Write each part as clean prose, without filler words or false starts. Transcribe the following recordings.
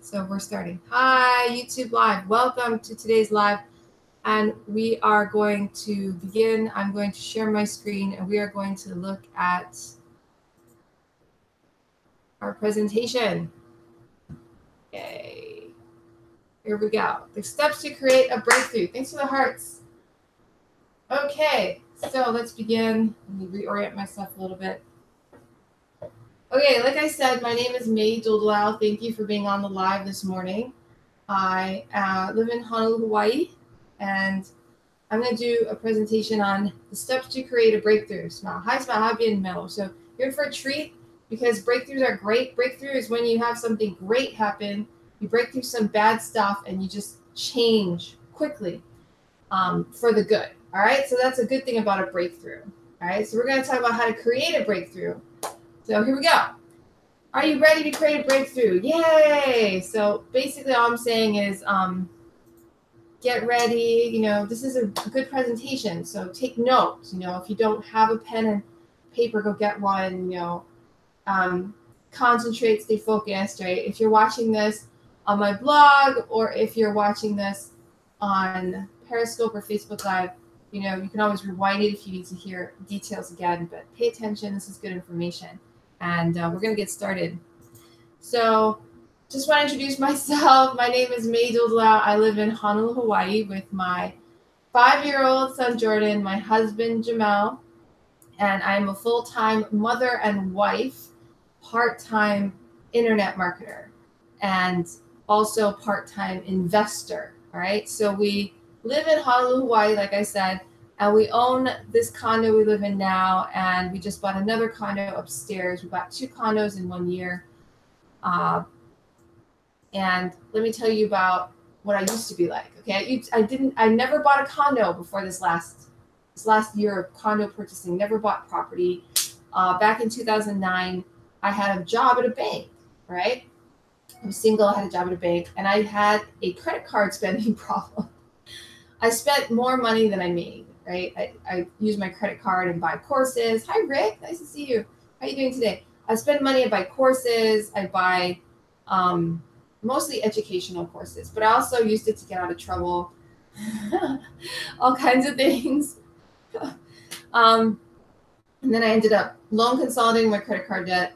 So we're starting. Hi, YouTube Live. Welcome to today's live. And we are going to begin. I'm going to share my screen and we are going to look at our presentation. Yay. Here we go. The steps to create a breakthrough. Thanks for the hearts. Okay, so let's begin. Let me reorient myself a little bit. Okay, like I said, my name is Mey Duldulao. Thank you for being on the live this morning. I live in Honolulu, Hawaii, and I'm going to do a presentation on the steps to create a breakthrough. Smile, happy and mellow. So you're in for a treat because breakthroughs are great. Breakthrough is when you have something great happen, you break through some bad stuff, and you just change quickly for the good. All right, so that's a good thing about a breakthrough. All right, so we're going to talk about how to create a breakthrough. So here we go. Are you ready to create a breakthrough? Yay! So basically all I'm saying is get ready. You know, this is a good presentation, so take notes. You know, if you don't have a pen and paper, go get one. You know, concentrate, stay focused, right? If you're watching this on my blog or if you're watching this on Periscope or Facebook Live, you know, you can always rewind it if you need to hear details again, but pay attention. This is good information. And we're going to get started. So just want to introduce myself. My name is Mey Duldulao. I live in Honolulu, Hawaii with my 5-year-old son, Jordan, my husband, Jomel, and I'm a full-time mother and wife, part-time internet marketer, and also part-time investor, all right? So we live in Honolulu, Hawaii, like I said, and we own this condo we live in now, and we just bought another condo upstairs. We bought 2 condos in 1 year. And let me tell you about what I used to be like. Okay, I never bought a condo before this last year of condo purchasing. Never bought property. Back in 2009, I had a job at a bank. Right, I was single. I had a job at a bank, and I had a credit card spending problem. I spent more money than I made. Right, I use my credit card and buy courses. Hi, Rick. Nice to see you. How are you doing today? I spend money. I buy courses. I buy mostly educational courses, but I also used it to get out of trouble. All kinds of things. And then I ended up loan consolidating my credit card debt,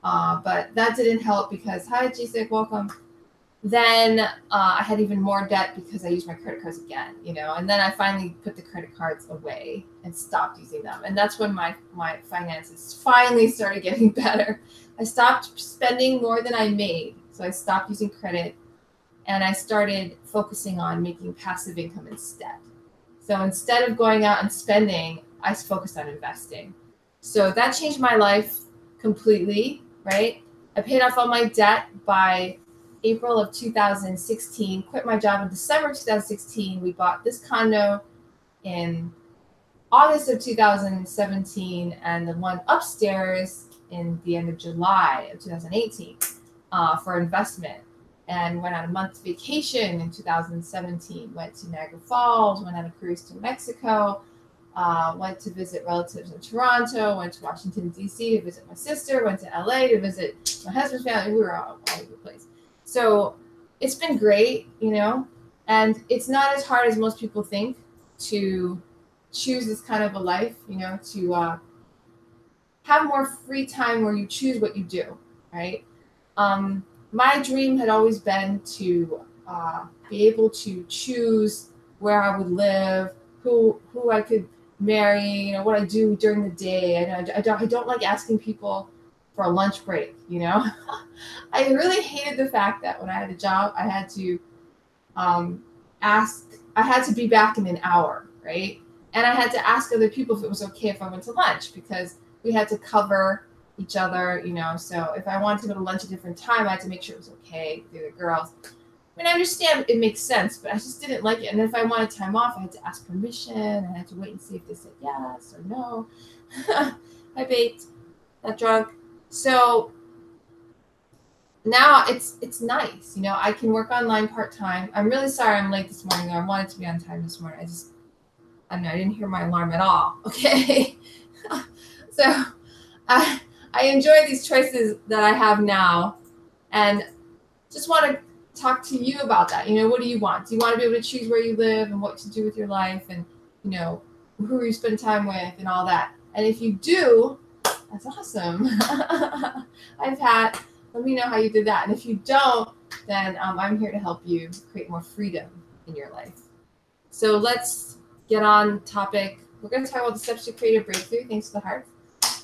but that didn't help because, hi, Jisik, welcome. Then I had even more debt because I used my credit cards again, you know, and then I finally put the credit cards away and stopped using them. And that's when my finances finally started getting better. I stopped spending more than I made. So I stopped using credit and I started focusing on making passive income instead. So instead of going out and spending, I focused on investing. So that changed my life completely, right? I paid off all my debt by April of 2016, quit my job in December 2016. We bought this condo in August of 2017 and the one upstairs in the end of July of 2018 for investment, and went on a month's vacation in 2017, went to Niagara Falls, went on a cruise to Mexico, went to visit relatives in Toronto, went to Washington, D.C. to visit my sister, went to L.A. to visit my husband's family. We were all over the place. So it's been great, you know, and it's not as hard as most people think to choose this kind of a life, you know, to have more free time where you choose what you do, right? My dream had always been to be able to choose where I would live, who I could marry, you know, what I do during the day. And I don't like asking people for a lunch break, you know. I really hated the fact that when I had a job, I had to I had to be back in an hour, right? And I had to ask other people if it was okay if I went to lunch because we had to cover each other, you know. So if I wanted to go to lunch at a different time, I had to make sure it was okay with the other girls. I mean, I understand it makes sense, but I just didn't like it. And if I wanted time off, I had to ask permission. I had to wait and see if they said yes or no. I baked, got drunk. So now it's nice, you know. I can work online part-time. I'm really sorry I'm late this morning, though. I wanted to be on time this morning. I don't know, I didn't hear my alarm at all. Okay. So I enjoy these choices that I have now, and just want to talk to you about that. What do you want? Do you want to be able to choose where you live and what to do with your life, and who you spend time with and all that? And if you do, that's awesome. Let me know how you did that. And if you don't, then I'm here to help you create more freedom in your life. So let's get on topic. We're going to talk about the steps to create a breakthrough, thanks to the heart.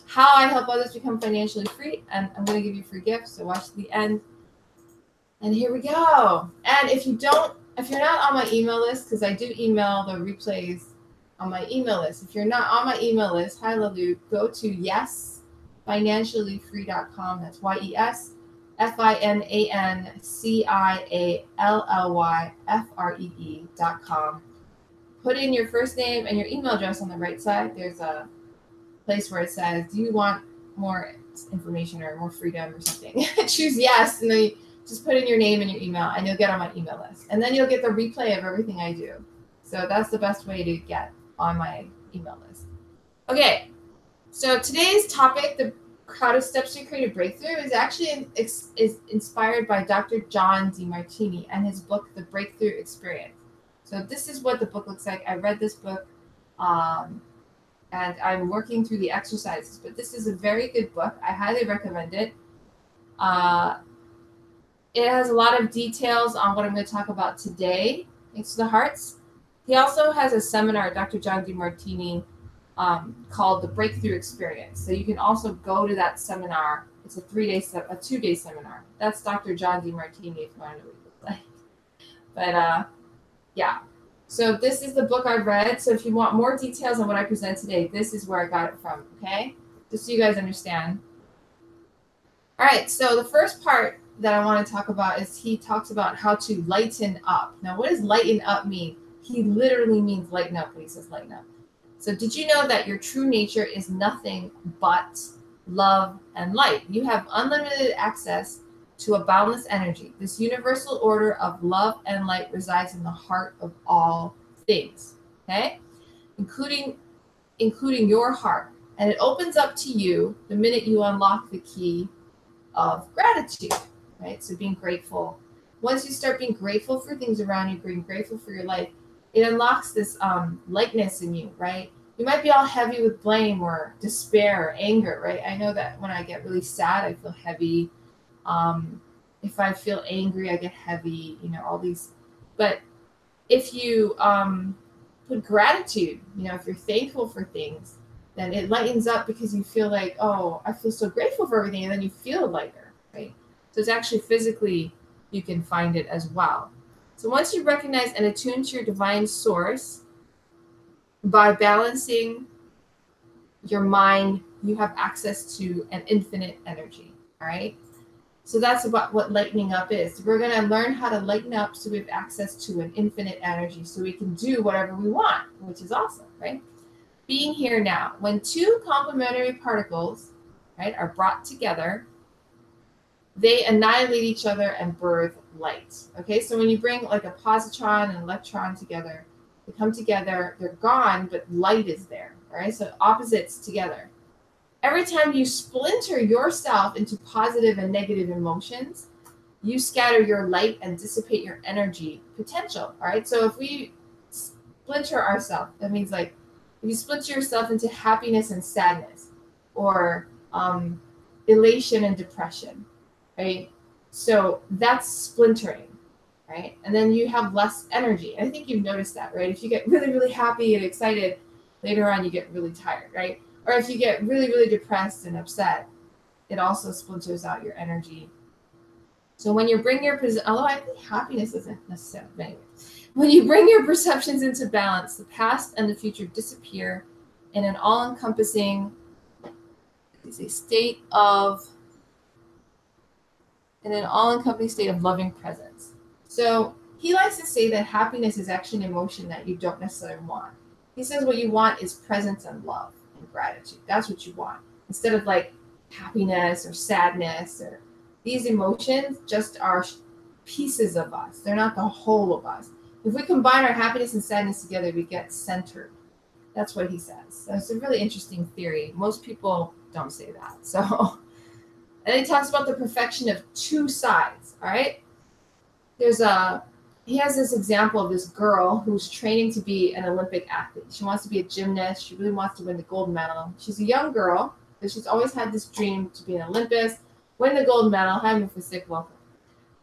How I help others become financially free. And I'm going to give you free gifts, so watch to the end. And here we go. And if you're not on my email list, because I do email the replays on my email list. If you're not on my email list, hi, love you, go to yesfinanciallyfree.com. That's YesFinanciallyFree.com. Put in your first name and your email address on the right side. There's a place where it says, do you want more information or more freedom or something? Choose yes, and then you just put in your name and your email, and you'll get on my email list. And then you'll get the replay of everything I do. So that's the best way to get on my email list. Okay, so today's topic, the how to steps to create a breakthrough, is actually is inspired by Dr. John Demartini and his book, The Breakthrough Experience. So this is what the book looks like. I read this book, and I'm working through the exercises, but this is a very good book. I highly recommend it. It has a lot of details on what I'm going to talk about today, thanks to the hearts. He also has a seminar, Dr. John Demartini, called The Breakthrough Experience. So you can also go to that seminar. It's a 2-day seminar. That's Dr. John Demartini, if you want to know what he looks like. But yeah. So this is the book I read. So if you want more details on what I present today, this is where I got it from, okay? Just so you guys understand. All right, so the first part that I want to talk about is he talks about how to lighten up. Now, what does lighten up mean? He literally means lighten up when he says lighten up. So did you know that your true nature is nothing but love and light? You have unlimited access to a boundless energy. This universal order of love and light resides in the heart of all things, okay? Including your heart. And it opens up to you the minute you unlock the key of gratitude, right? So being grateful. Once you start being grateful for things around you, being grateful for your life, it unlocks this lightness in you, right? You might be all heavy with blame or despair or anger, right? I know that when I get really sad, I feel heavy. If I feel angry, I get heavy, all these. But if you put gratitude, if you're thankful for things, then it lightens up because you feel like, oh, I feel so grateful for everything. And then you feel lighter, right? So it's actually physically, you can find it as well. So once you recognize and attune to your divine source, by balancing your mind, you have access to an infinite energy, all right? So that's about what lightening up is. We're going to learn how to lighten up so we have access to an infinite energy so we can do whatever we want, which is awesome, right? Being here now. When two complementary particles, right, are brought together, they annihilate each other and birth light. Okay, so when you bring like a positron and electron together, they come together, they're gone, but light is there. All right, so opposites together. Every time you splinter yourself into positive and negative emotions, you scatter your light and dissipate your energy potential. All right, so if we splinter ourselves, that means like if you splinter yourself into happiness and sadness, or elation and depression, right? So that's splintering, right? And then you have less energy. I think you've noticed that, right? If you get really, really happy and excited, later on you get really tired, right? Or if you get really, really depressed and upset, it also splinters out your energy. So when you bring your, although I think happiness isn't necessarily, but anyway, when you bring your perceptions into balance, the past and the future disappear in an all-encompassing state of loving presence. So he likes to say that happiness is actually an emotion that you don't necessarily want. He says what you want is presence and love and gratitude. That's what you want. Instead of like happiness or sadness, or these emotions just are pieces of us. They're not the whole of us. If we combine our happiness and sadness together, we get centered. That's what he says. So it's a really interesting theory. Most people don't say that. So, and he talks about the perfection of two sides. All right. he has this example of this girl who's training to be an Olympic athlete. She wants to be a gymnast. She really wants to win the gold medal. She's a young girl, but she's always had this dream to be an Olympist, win the gold medal. Hi, Mufasik, welcome.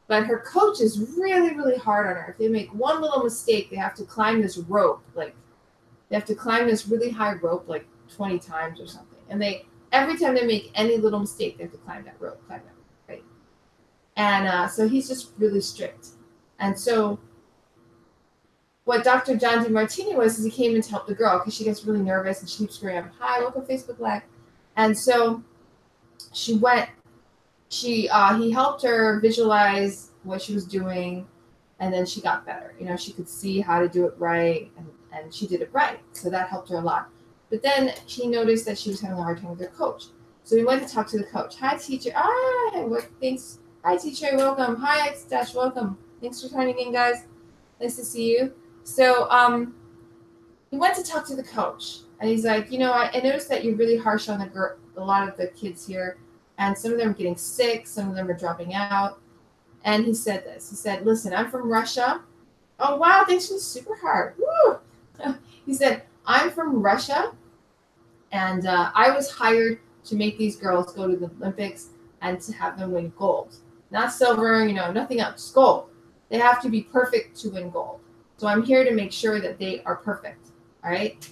But her coach is really, really hard on her. If they make one little mistake, they have to climb this rope. Like, they have to climb this really high rope, like 20 times or something. And every time they make any little mistake, they have to climb that rope, right? And so he's just really strict. And so what Dr. John DeMartini was, is he came in to help the girl because she gets really nervous and she keeps screaming out, "Hi, welcome to Facebook Live." And so he helped her visualize what she was doing, and then she got better. You know, she could see how to do it right, and she did it right. So that helped her a lot. But then she noticed that she was having a hard time with her coach. So we went to talk to the coach. "Hi, teacher." Thanks. "Hi, teacher. Welcome." "Hi, Dash. Welcome. Thanks for tuning in, guys. Nice to see you." So he went to talk to the coach, and he's like, I noticed that you're really harsh on a lot of the kids here, and some of them are getting sick, some of them are dropping out. And he said this. He said, "Listen, I'm from Russia." "Oh, wow, thanks for the super heart." Woo! He said, "I'm from Russia, and I was hired to make these girls go to the Olympics and to have them win gold. Not silver, nothing else, just gold. They have to be perfect to win gold. So I'm here to make sure that they are perfect." All right.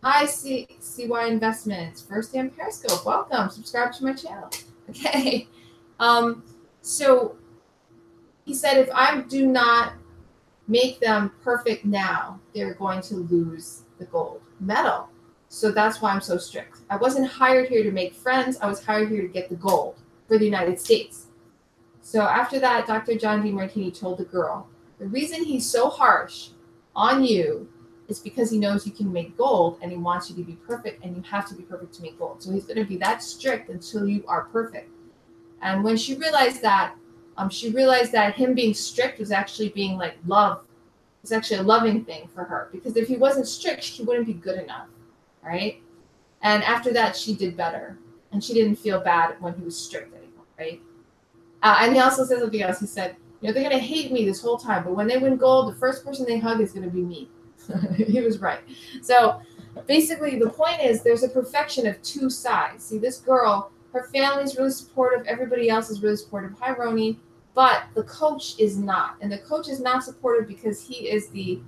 "Hi, CY Investments, first day on Periscope. Welcome. Subscribe to my channel." Okay. So he said, if I do not make them perfect now, they're going to lose the gold medal. So that's why I'm so strict. I wasn't hired here to make friends. I was hired here to get the gold for the United States. So after that, Dr. John DeMartini told the girl, the reason he's so harsh on you is because he knows you can make gold, and he wants you to be perfect, and you have to be perfect to make gold. So he's going to be that strict until you are perfect. And when she realized that him being strict was actually being like love. It's actually a loving thing for her, because if he wasn't strict, she wouldn't be good enough, right? And after that, she did better, and she didn't feel bad when he was strict anymore, right? And he also said something else. He said, they're going to hate me this whole time, but when they win gold, the first person they hug is going to be me. He was right. So basically, the point is there's a perfection of two sides. See, this girl, her family's really supportive. Everybody else is really supportive. Hi, Roni. But the coach is not. And the coach is not supportive because he is the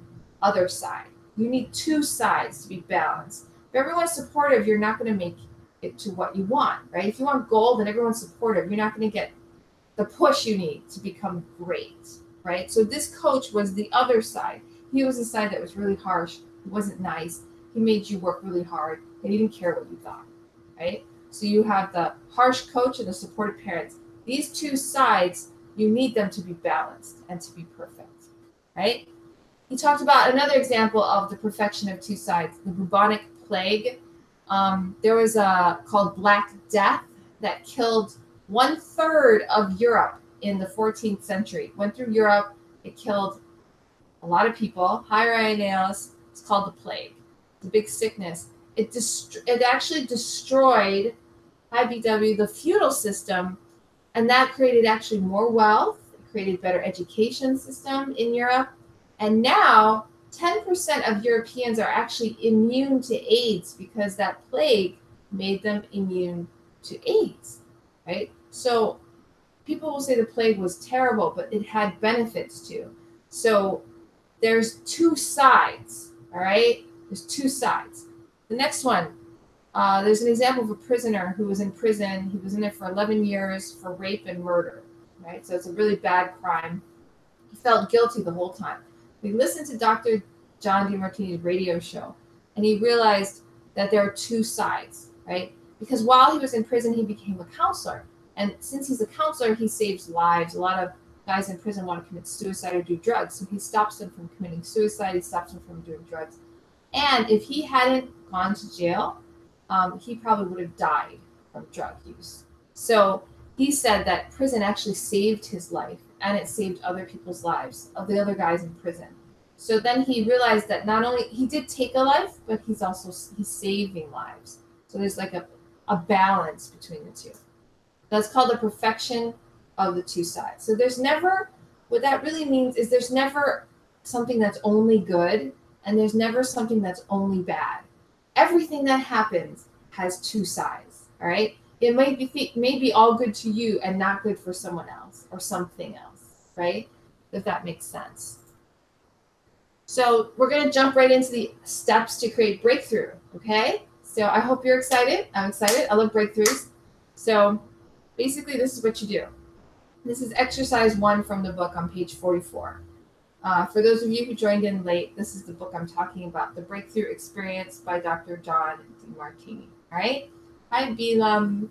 other side. You need two sides to be balanced. If everyone's supportive, you're not going to make it to what you want, right? If you want gold and everyone's supportive, you're not going to get the push you need to become great, right? So this coach was the other side. He was the side that was really harsh. He wasn't nice. He made you work really hard, and he didn't care what you thought, right? So you have the harsh coach and the supportive parents. These two sides, you need them to be balanced and to be perfect, right? He talked about another example of the perfection of two sides, the bubonic plague. There was called Black Death that killed 1/3 of Europe in the 14th century. Went through Europe. It killed a lot of people. Hi, Ryan Nails. It's called the plague. It's a big sickness. It actually destroyed, hi BW, the feudal system, and that created actually more wealth. It created better education system in Europe. And now 10% of Europeans are actually immune to AIDS because that plague made them immune to AIDS, right? So people will say the plague was terrible, but it had benefits too. So there's two sides, all right? There's two sides. The next one, there's an example of a prisoner who was in prison. He was in there for 11 years for rape and murder, right? So it's a really bad crime. He felt guilty the whole time. We listened to Dr. John DeMartini's radio show, and he realized that there are two sides, right? Because while he was in prison, he became a counselor. And since he's a counselor, he saves lives. A lot of guys in prison want to commit suicide or do drugs. So he stops them from committing suicide. He stops them from doing drugs. And if he hadn't gone to jail, he probably would have died from drug use. So he said that prison actually saved his life, and it saved other people's lives, of the other guys in prison. So then he realized that not only he did take a life, but he's saving lives. So there's like a balance between the two. That's called the perfection of the two sides. So there's never What that really means is there's never something that's only good, and there's never something that's only bad. Everything that happens has two sides, all right? It may be all good to you and not good for someone else or something else, right? If that makes sense. So we're going to jump right into the steps to create breakthrough, okay? So I hope you're excited. I'm excited. I love breakthroughs. So basically, this is what you do. This is exercise 1 from the book on page 44. For those of you who joined in late, this is the book I'm talking about, The Breakthrough Experience by Dr. John DeMartini. All right? Hi, Bilam.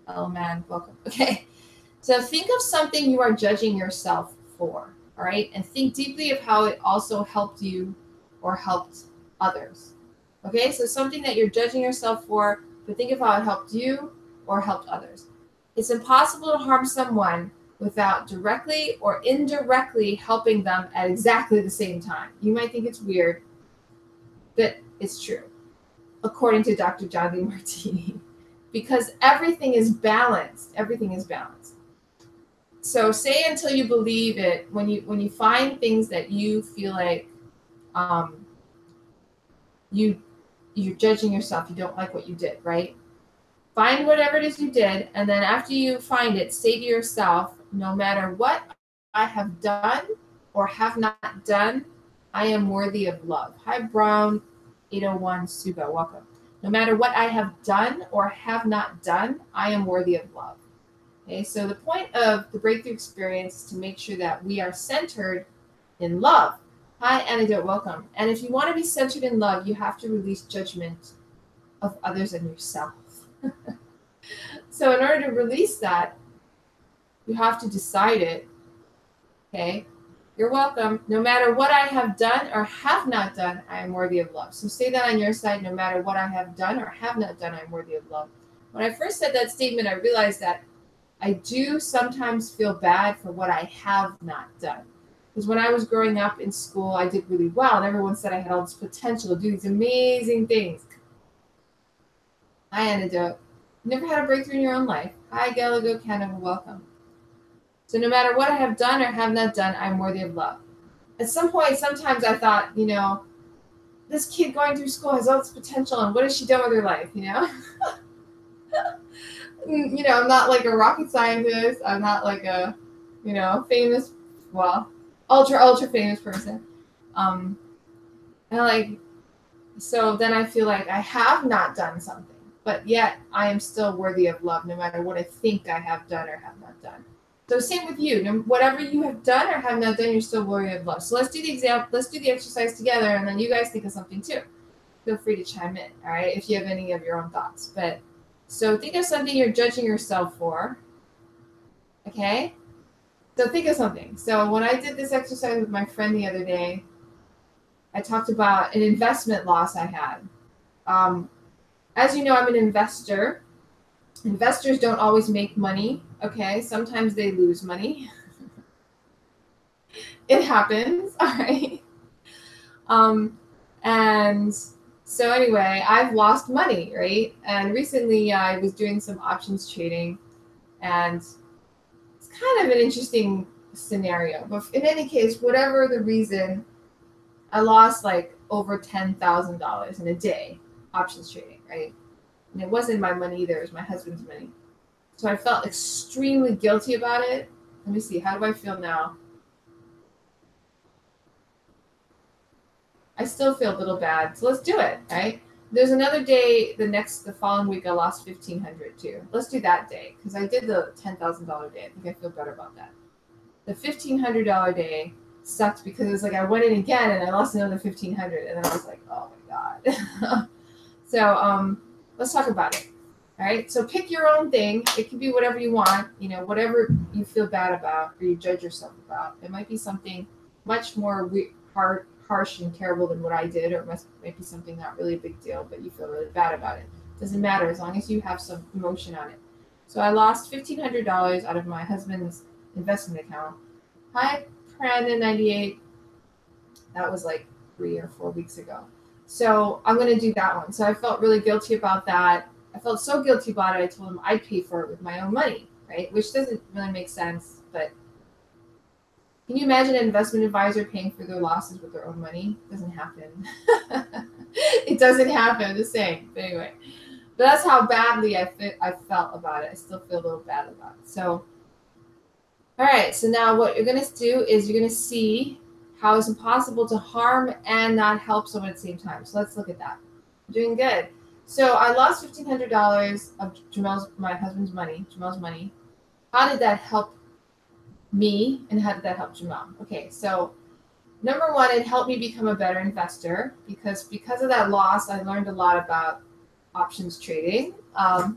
Oh, man. Welcome. Okay. So think of something you are judging yourself for. All right? And think deeply of how it also helped you or helped others. Okay? So something that you're judging yourself for, but think of how it helped you or helped others. It's impossible to harm someone without directly or indirectly helping them at exactly the same time. You might think it's weird, but it's true, according to Dr. John DeMartini, because everything is balanced. Everything is balanced. So say until you believe it. When you find things that you feel like you're judging yourself, you don't like what you did, right? Find whatever it is you did, and then after you find it, say to yourself, no matter what I have done or have not done, I am worthy of love. Hi, Brown 801 Suba, welcome. No matter what I have done or have not done, I am worthy of love. Okay, so the point of the breakthrough experience is to make sure that we are centered in love. Hi, Antidote, welcome. And if you want to be centered in love, you have to release judgment of others and yourself. So in order to release that, you have to decide it. Okay? You're welcome. No matter what I have done or have not done, I am worthy of love. So say that on your side, no matter what I have done or have not done, I am worthy of love. When I first said that statement, I realized that I do sometimes feel bad for what I have not done. Because when I was growing up in school, I did really well, and everyone said I had all this potential to do these amazing things. Hi, Antidote. Never had a breakthrough in your own life. Hi, Gallagher Canada, welcome. So no matter what I have done or have not done, I'm worthy of love. At some point, sometimes I thought, this kid going through school has all this potential, and what has she done with her life, I'm not like a rocket scientist. I'm not like a, famous, ultra famous person. So then I feel like I have not done something, but yet I am still worthy of love no matter what I think I have done or have not done. So same with you. Whatever you have done or have not done, you're still worthy of love. So let's do the exercise together, and then you guys think of something too. Feel free to chime in, all right, if you have any of your own thoughts. But so think of something you're judging yourself for. Okay? So think of something. So when I did this exercise with my friend the other day, I talked about an investment loss I had. As you know, I'm an investor. Investors don't always make money, okay? Sometimes they lose money. It happens, all right? And so anyway, I've lost money, right? And recently I was doing some options trading, and it's kind of an interesting scenario. But in any case, whatever the reason, I lost like over $10,000 in a day options trading, right? And it wasn't my money either, it was my husband's money. So I felt extremely guilty about it. Let me see, how do I feel now? I still feel a little bad, so let's do it, right? There's another day, the following week, I lost $1,500 too. Let's do that day, because I did the $10,000 day. I think I feel better about that. The $1,500 day sucked because it was like I went in again and I lost another $1,500, and then I was like, oh my God. So let's talk about it. All right. So pick your own thing. It can be whatever you want, whatever you feel bad about or you judge yourself about. It might be something much more harsh and terrible than what I did, or it might be something not really a big deal, but you feel really bad about it. Doesn't matter as long as you have some emotion on it. So I lost $1,500 out of my husband's investment account. Hi, Brandon98. That was like 3 or 4 weeks ago. So I'm going to do that one. So I felt really guilty about that. I felt so guilty about it, I told him I'd pay for it with my own money, right? Which doesn't really make sense, but Can you imagine an investment advisor paying for their losses with their own money? It doesn't happen. It doesn't happen. I'm just saying. But anyway, but that's how badly I felt about it. I still feel a little bad about it. So, all right. So now what you're going to do is you're going to see how it's impossible to harm and not help someone at the same time. So let's look at that. Doing good. So I lost $1,500 of my husband's money, Jomel's money. How did that help me, and how did that help Jomel? Okay, so number one, it helped me become a better investor because of that loss, I learned a lot about options trading. I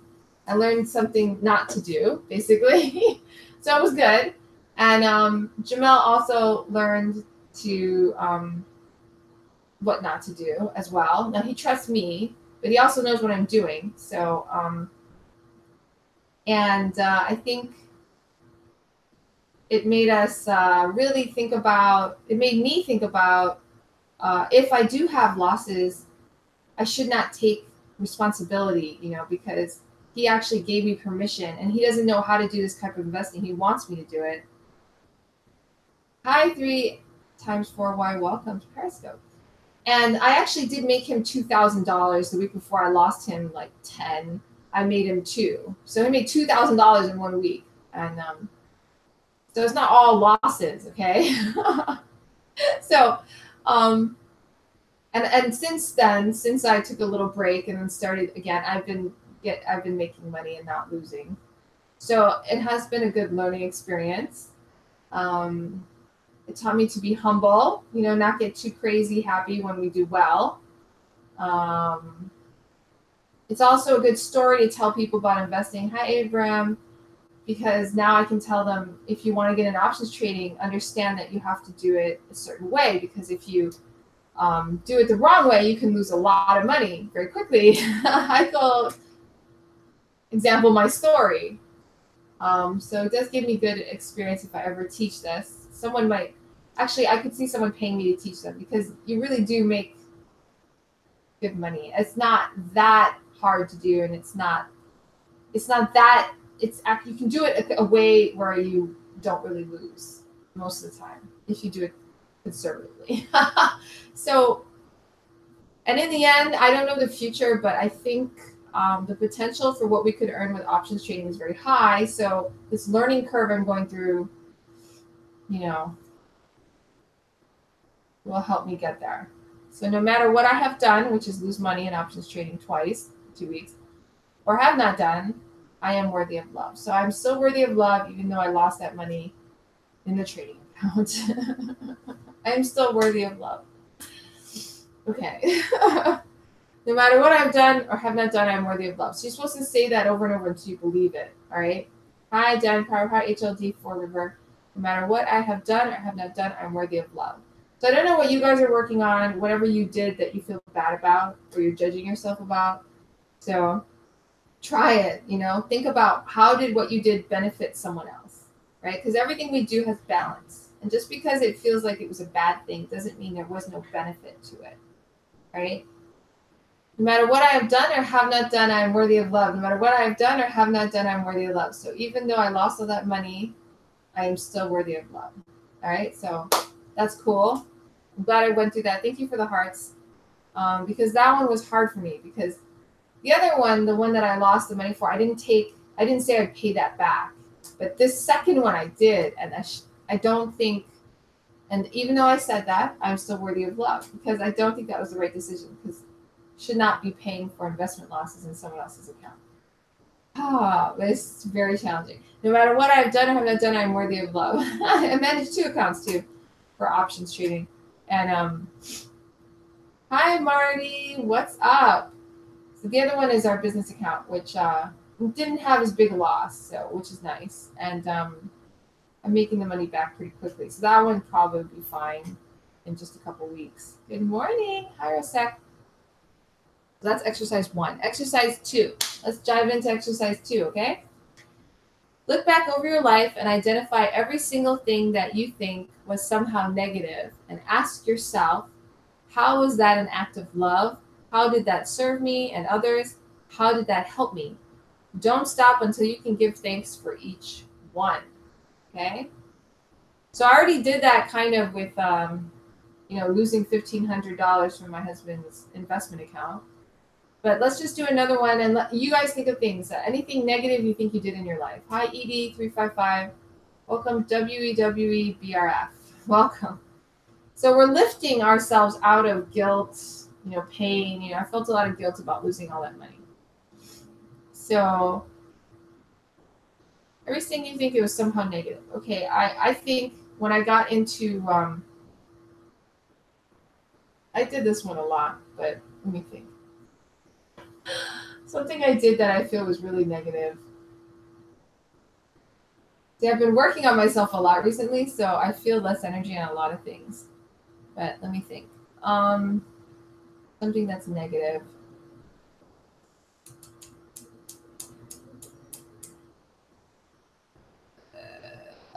learned something not to do, basically. So it was good. And Jomel also learned to what not to do as well. Now he trusts me, but he also knows what I'm doing. So, I think it made us really think about, it made me think about if I do have losses, I should not take responsibility, because he actually gave me permission and he doesn't know how to do this type of investing. He wants me to do it. Hi, 3x4Y, welcome to Periscope. And I actually did make him $2,000 the week before. I lost him like 10. I made him 2. So he made $2,000 in 1 week. And so it's not all losses, okay? So, and since then, since I took a little break and then started again, I've been making money and not losing. So it has been a good learning experience. It taught me to be humble, not get too crazy happy when we do well. It's also a good story to tell people about investing. Hi, Abram. Because now I can tell them, if you want to get in options trading, understand that you have to do it a certain way. Because if you do it the wrong way, you can lose a lot of money very quickly. I call example my story. So it does give me good experience if I ever teach this. Someone might, actually, I could see someone paying me to teach them because you really do make good money. It's not that hard to do, and it's not that. It's actually, you can do it a way where you don't really lose most of the time if you do it conservatively. So, and in the end, I don't know the future, but I think the potential for what we could earn with options trading is very high. So this learning curve I'm going through, will help me get there. So no matter what I have done, which is lose money in options trading twice, 2 weeks, or have not done, I am worthy of love. So I'm still worthy of love, even though I lost that money in the trading account. I am still worthy of love. Okay. No matter what I've done or have not done, I'm worthy of love. So you're supposed to say that over and over until you believe it. All right. Hi, Dan Power. Hi, HLD4 River. No matter what I have done or have not done, I'm worthy of love. So I don't know what you guys are working on, whatever you did that you feel bad about or you're judging yourself about. So try it, think about how did what you did benefit someone else, right? Because everything we do has balance. And just because it feels like it was a bad thing doesn't mean there was no benefit to it, right? No matter what I have done or have not done, I am worthy of love. No matter what I have done or have not done, I'm worthy of love. So even though I lost all that money, I am still worthy of love. All right, so that's cool. I'm glad I went through that. Thank you for the hearts, because that one was hard for me. Because the other one, the one that I lost the money for, I didn't say I'd pay that back. But this second one I did, and I don't think, and even though I said that, I'm still worthy of love because I don't think that was the right decision because should not be paying for investment losses in someone else's account. It's very challenging. No matter what I've done or have not done, I'm worthy of love. I manage 2 accounts too for options trading. And hi Marty, what's up? So the other one is our business account, which didn't have as big a loss, so which is nice. And I'm making the money back pretty quickly. So that one probably will be fine in just a couple weeks. Good morning. Hi Rosek. So that's exercise 1. Exercise 2. Let's dive into exercise 2, okay? Look back over your life and identify every single thing that you think was somehow negative and ask yourself, how was that an act of love? How did that serve me and others? How did that help me? Don't stop until you can give thanks for each one, okay? So I already did that kind of with, losing $1,500 from my husband's investment account. But let's just do another one, and you guys think of things. Anything negative you think you did in your life. Hi, ED355. Welcome, WEWEBRF. Welcome. So we're lifting ourselves out of guilt, pain. I felt a lot of guilt about losing all that money. So everything you think it was somehow negative. Okay, I think when I got into, I did this one a lot, but let me think. Something I did that I feel was really negative. See, I've been working on myself a lot recently, so I feel less energy on a lot of things. But let me think. Something that's negative.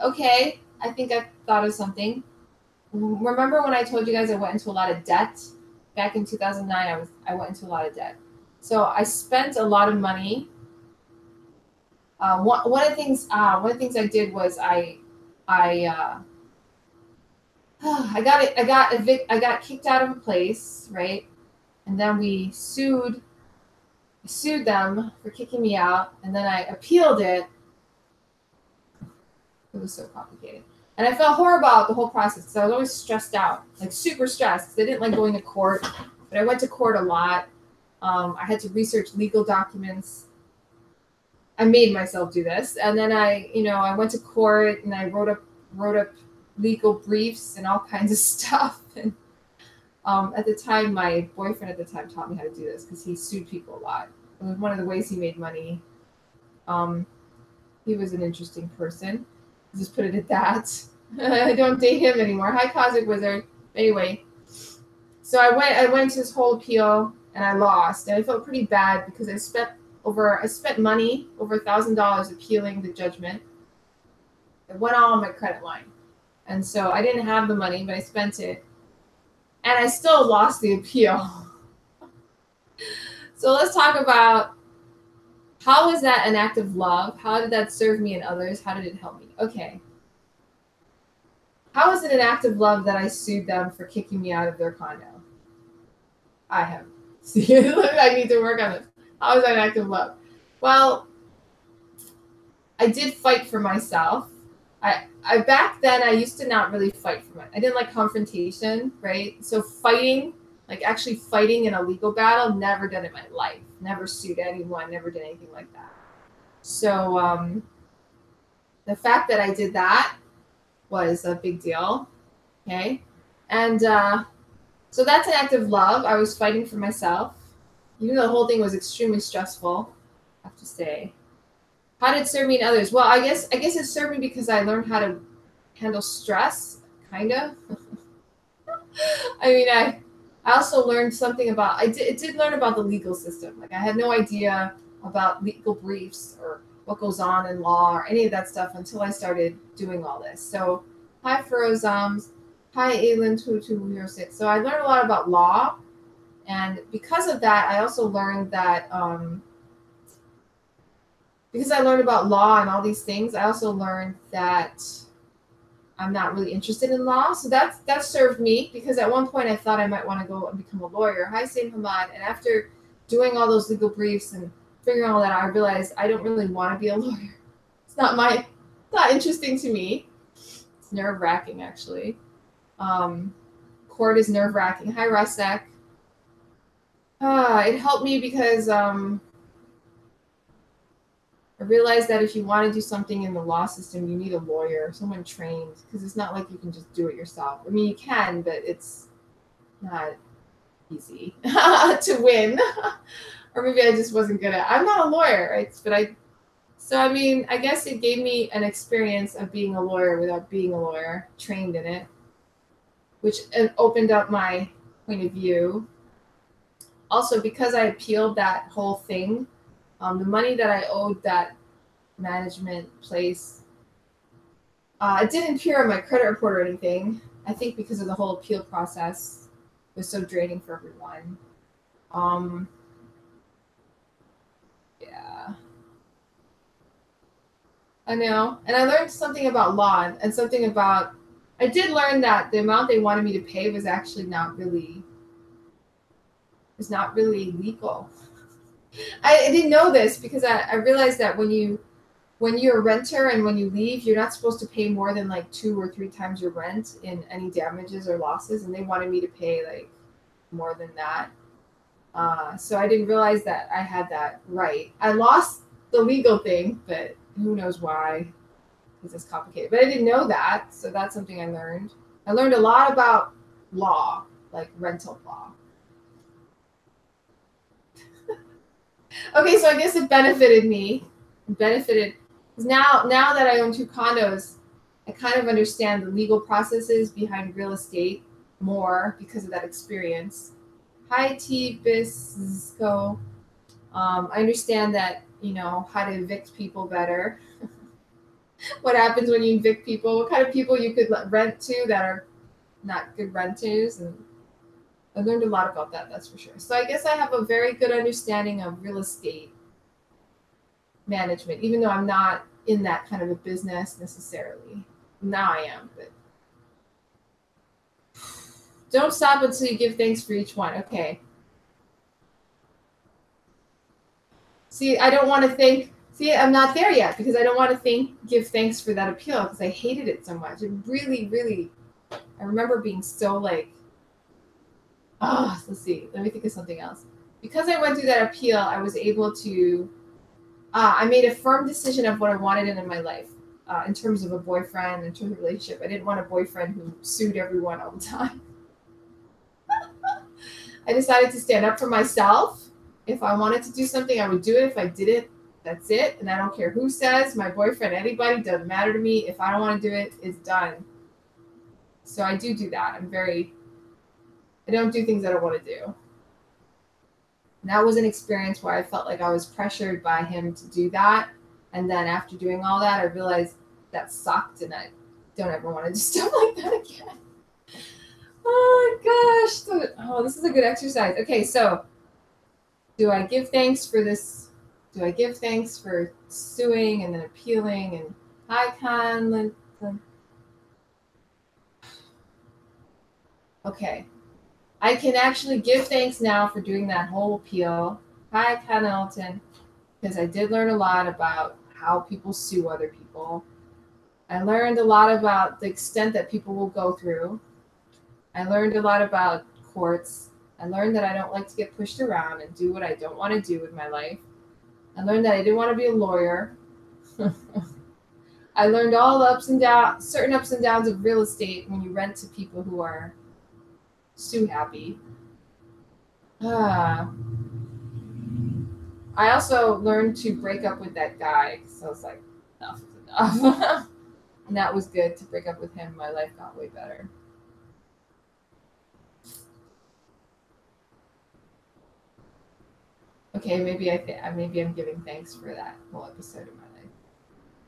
Okay, I think I thought of something. Remember when I told you guys I went into a lot of debt? Back in 2009, I went into a lot of debt. So I spent a lot of money. One of the things I did was I got kicked out of a place, right? And then we sued them for kicking me out, and then I appealed it. It was so complicated. And I felt horrible about the whole process because I was always stressed out, like super stressed. Because I didn't like going to court, but I went to court a lot. I had to research legal documents. I made myself do this, and then I went to court and I wrote up legal briefs and all kinds of stuff. And at the time, my boyfriend at the time taught me how to do this because he sued people a lot. It was one of the ways he made money. He was an interesting person. Just put it at that. I don't date him anymore. Hi, Cosmic Wizard. Anyway, so I went to this whole appeal and I lost, and I felt pretty bad because I spent money, over $1,000 appealing the judgment. It went all on my credit line, and so I didn't have the money, but I spent it, and I still lost the appeal. So let's talk about, how was that an act of love? How did that serve me and others? How did it help me? Okay. How is it an act of love that I sued them for kicking me out of their condo? I need to work on this. How is that an act of love? Well, I did fight for myself. I back then I used to not really fight for I didn't like confrontation, right? So fighting, like actually fighting in a legal battle, never done it in my life. Never sued anyone, never did anything like that. So the fact that I did that was a big deal. Okay. And so that's an act of love. I was fighting for myself. Even though the whole thing was extremely stressful, I have to say. How did it serve me and others? Well, I guess it served me because I learned how to handle stress, kind of. I mean, I also learned something about, I did learn about the legal system. Like I had no idea about legal briefs or what goes on in law or any of that stuff until I started doing all this. So hi, Ferozams. Hi, Aylin2206. So I learned a lot about law. And because of that, I also learned that, because I learned about law and all these things, I also learned that I'm not really interested in law. So that served me, because at one point I thought I might want to go and become a lawyer. Hi, Saint Hamad. And after doing all those legal briefs and figuring all that out, I realized I don't really want to be a lawyer. It's not interesting to me. It's nerve-wracking, actually. Court is nerve-wracking. Hi, Rasek. It helped me because I realized that if you want to do something in the law system, you need a lawyer, someone trained, because it's not like you can just do it yourself. I mean, you can, but it's not easy to win. Or maybe I just wasn't good at it. I'm not a lawyer, right? So I mean, I guess it gave me an experience of being a lawyer without being a lawyer, trained in it, which opened up my point of view. Also, because I appealed that whole thing, the money that I owed that management place, it didn't appear on my credit report or anything. I think because of the whole appeal process, it was so draining for everyone. Yeah. I know. And I learned something about law and something about I did learn that the amount they wanted me to pay was actually not really legal. I didn't know this because I realized that when you're a renter and when you leave, you're not supposed to pay more than like 2 or 3 times your rent in any damages or losses, and they wanted me to pay like more than that. So I didn't realize that I had that right. I lost the legal thing, but who knows why? Because it's complicated. But I didn't know that, so that's something I learned. I learned a lot about law, like rental law. Okay, so I guess it benefited me. It benefited because now that I own 2 condos, I kind of understand the legal processes behind real estate more because of that experience. Hi, T Bisco. I understand that, how to evict people better. What happens when you evict people? What kind of people you could rent to that are not good renters, and I learned a lot about that, that's for sure. So I guess I have a very good understanding of real estate management, even though I'm not in that kind of a business necessarily. Now I am, but don't stop until you give thanks for each one. Okay. See, I don't want to thank. See, I'm not there yet because I don't want to give thanks for that appeal because I hated it so much. It really, really, I remember being so like, let's see, let me think of something else. Because I went through that appeal, I was able to, I made a firm decision of what I wanted in my life in terms of a boyfriend, in terms of a relationship. I didn't want a boyfriend who sued everyone all the time. I decided to stand up for myself. If I wanted to do something, I would do it. If I didn't, that's it. And I don't care who says, my boyfriend, anybody, doesn't matter to me. If I don't want to do it, it's done. So I do that. I don't do things I don't want to do. And that was an experience where I felt like I was pressured by him to do that. And then after doing all that, I realized that sucked and I don't ever want to do stuff like that again. Oh my gosh. Oh, this is a good exercise. Okay, so do I give thanks for this? Do I give thanks for suing and then appealing? And hi, Con. Okay. I can actually give thanks now for doing that whole appeal. Hi, Con Elton. Because I did learn a lot about how people sue other people. I learned a lot about the extent that people will go through. I learned a lot about courts. I learned that I don't like to get pushed around and do what I don't want to do with my life. I learned that I didn't want to be a lawyer. I learned all the certain ups and downs of real estate when you rent to people who are sue happy. I also learned to break up with that guy. So I was like, enough is enough. And that was good to break up with him. My life got way better. Okay, maybe I'm giving thanks for that whole episode of my life.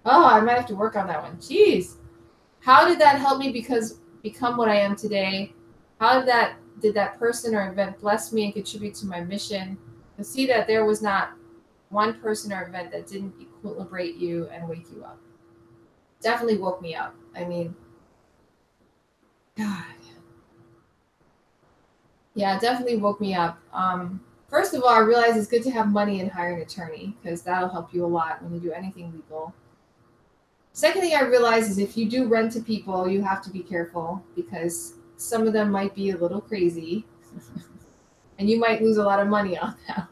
Oh, I might have to work on that one. Jeez. How did that help me become what I am today? How did that person or event bless me and contribute to my mission? You'll see that there was not one person or event that didn't equilibrate you and wake you up. Definitely woke me up. I mean, God. Yeah, it definitely woke me up. First of all, I realized it's good to have money and hire an attorney because that'll help you a lot when you do anything legal. Second thing I realized is if you do rent to people, you have to be careful because some of them might be a little crazy and you might lose a lot of money on them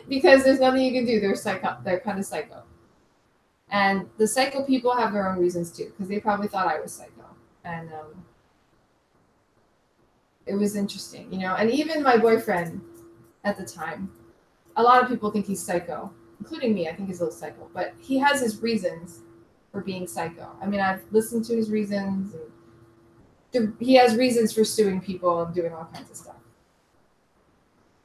because there's nothing you can do. They're kind of psycho. And the psycho people have their own reasons too because they probably thought I was psycho. And it was interesting, and even my boyfriend at the time, a lot of people think he's psycho, including me. I think he's a little psycho, but he has his reasons for being psycho. I mean, I've listened to his reasons, and he has reasons for suing people and doing all kinds of stuff.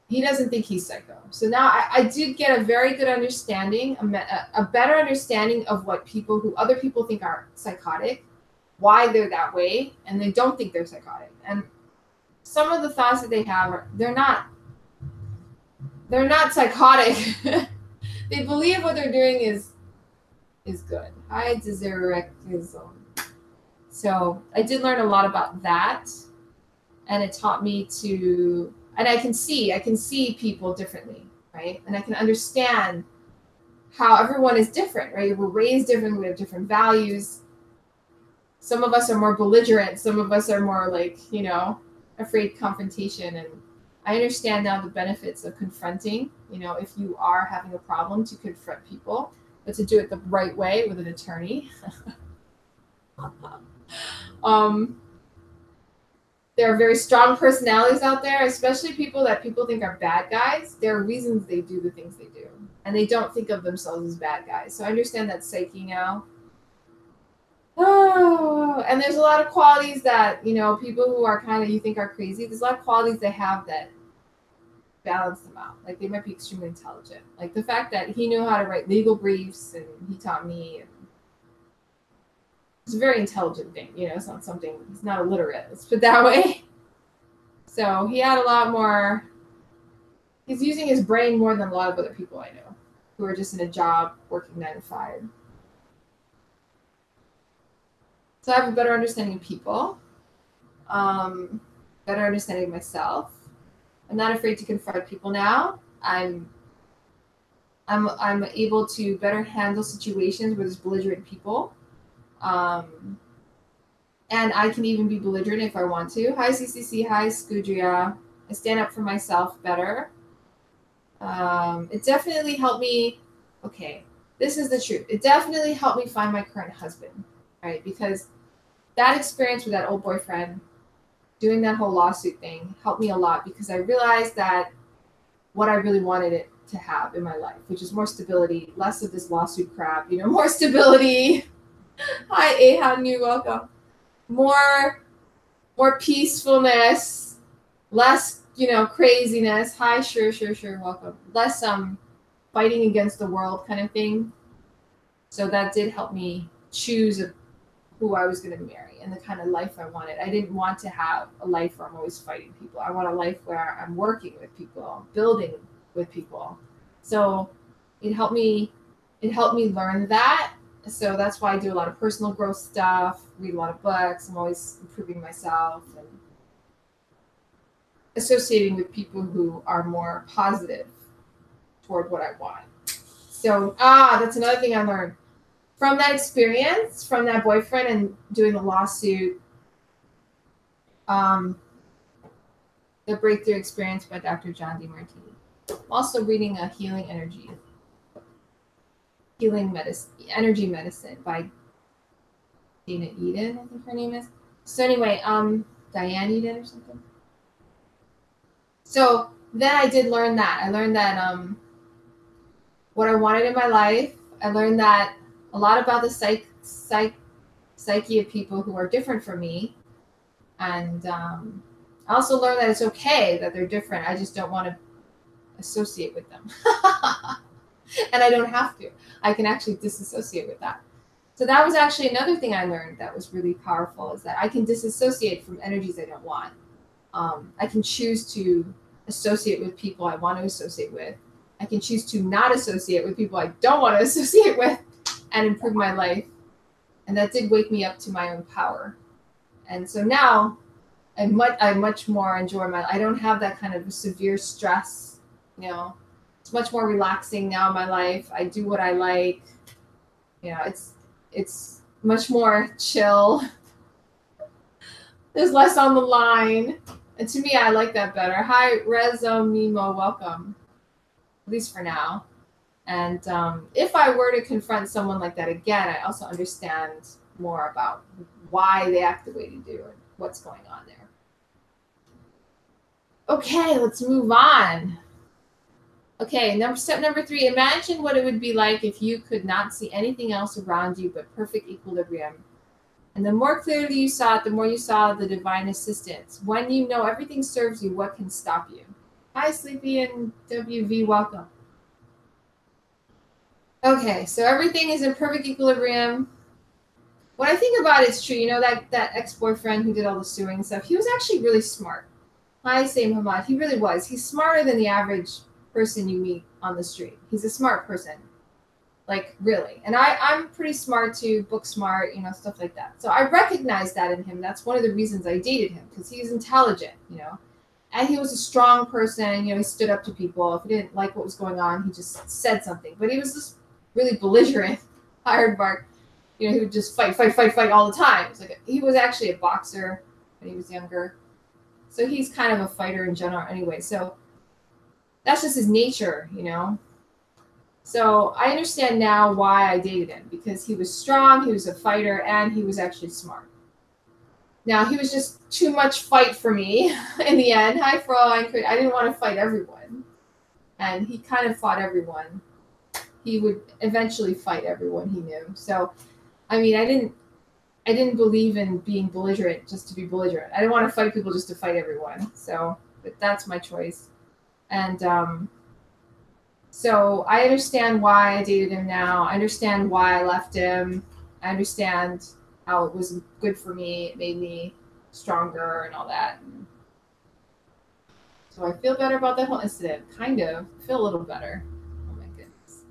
He doesn't think he's psycho. So now I did get a very good understanding, a better understanding of what other people think are psychotic, why they're that way, and they don't think they're psychotic. And some of the thoughts that they have they're not psychotic. They believe what they're doing is good. Hi, Deserectism. So I did learn a lot about that, and it taught me to, and I can see people differently, right? And I can understand how everyone is different, right? We're raised different, we have different values. Some of us are more belligerent, some of us are more like, you know, afraid of confrontation. And I understand now the benefits of confronting, you know, if you are having a problem, to confront people, but to do it the right way with an attorney. There are very strong personalities out there, especially people that people think are bad guys. There are reasons they do the things they do, and they don't think of themselves as bad guys. So I understand that psyche now. Oh, and there's a lot of qualities that, you know, people who are kind of, you think are crazy, there's a lot of qualities they have that balance them out. Like they might be extremely intelligent. Like the fact that he knew how to write legal briefs and he taught me. It's a very intelligent thing, you know, it's not something, he's not illiterate, let's put it that way. So he had a lot more, he's using his brain more than a lot of other people I know who are just in a job working 9 to 5. So I have a better understanding of people, better understanding of myself. I'm not afraid to confront people now. I'm able to better handle situations where there's belligerent people. And I can even be belligerent if I want to. Hi, CCC. Hi, Scudria. I stand up for myself better. It definitely helped me. Okay, this is the truth. It definitely helped me find my current husband, right? Because that experience with that old boyfriend, doing that whole lawsuit thing, helped me a lot, because I realized that what I really wanted it to have in my life, which is more stability, less of this lawsuit crap, you know, more stability. Hi, Ahan, you welcome. More peacefulness, less, you know, craziness. Hi, sure, welcome. Less fighting against the world kind of thing. So that did help me choose who I was going to marry and the kind of life I wanted. I didn't want to have a life where I'm always fighting people. I want a life where I'm working with people, building with people. So it helped me learn that. So that's why I do a lot of personal growth stuff, read a lot of books. I'm always improving myself and associating with people who are more positive toward what I want. So, that's another thing I learned from that experience, from that boyfriend and doing the lawsuit. The Breakthrough Experience by Dr. John DeMartini. I'm also reading a Healing Energy Medicine by Dana Eden, I think her name is. So anyway, Diane Eden or something. So then I did learn that. I learned that what I wanted in my life. I learned that a lot about the psyche of people who are different from me. And I also learned that it's okay that they're different. I just don't want to associate with them. And I don't have to. I can actually disassociate with that. So that was actually another thing I learned that was really powerful, is that I can disassociate from energies I don't want. I can choose to associate with people I want to associate with. I can choose to not associate with people I don't want to associate with and improve my life. And that did wake me up to my own power. And so now I much more enjoy I don't have that kind of severe stress, you know. It's much more relaxing now in my life. I do what I like. You know, it's much more chill. There's less on the line. And to me, I like that better. Hi, Rezo Mimo, welcome. At least for now. And if I were to confront someone like that again, I also understand more about why they act the way they do and what's going on there. Okay, let's move on. Okay, step number 3, imagine what it would be like if you could not see anything else around you but perfect equilibrium. And the more clearly you saw it, the more you saw the divine assistance. When you know everything serves you, what can stop you? Hi, Sleepy and WV, welcome. Okay, so everything is in perfect equilibrium. What I think about it's true. You know, that ex-boyfriend who did all the suing stuff, he was actually really smart. Hi, Sayyid Hamad. He really was. He's smarter than the average person you meet on the street. He's a smart person. Like really. And I'm pretty smart too, book smart, you know, stuff like that. So I recognized that in him. That's one of the reasons I dated him, because he's intelligent, you know. And he was a strong person, you know, he stood up to people. If he didn't like what was going on, he just said something. But he was just really belligerent, hired Mark. You know, he would just fight all the time. It's like he was actually a boxer when he was younger. So he's kind of a fighter in general anyway. So that's just his nature, you know. So I understand now why I dated him, because he was strong, he was a fighter, and he was actually smart. Now, he was just too much fight for me in the end. Hi, Fro. I didn't want to fight everyone. And he kind of fought everyone. He would eventually fight everyone he knew. So, I mean, I didn't believe in being belligerent just to be belligerent. I didn't want to fight people just to fight everyone. So, but that's my choice. And so I understand why I dated him now. I understand why I left him. I understand how it was good for me. It made me stronger and all that. And so I feel better about that whole incident. Kind of. I feel a little better. Oh my goodness.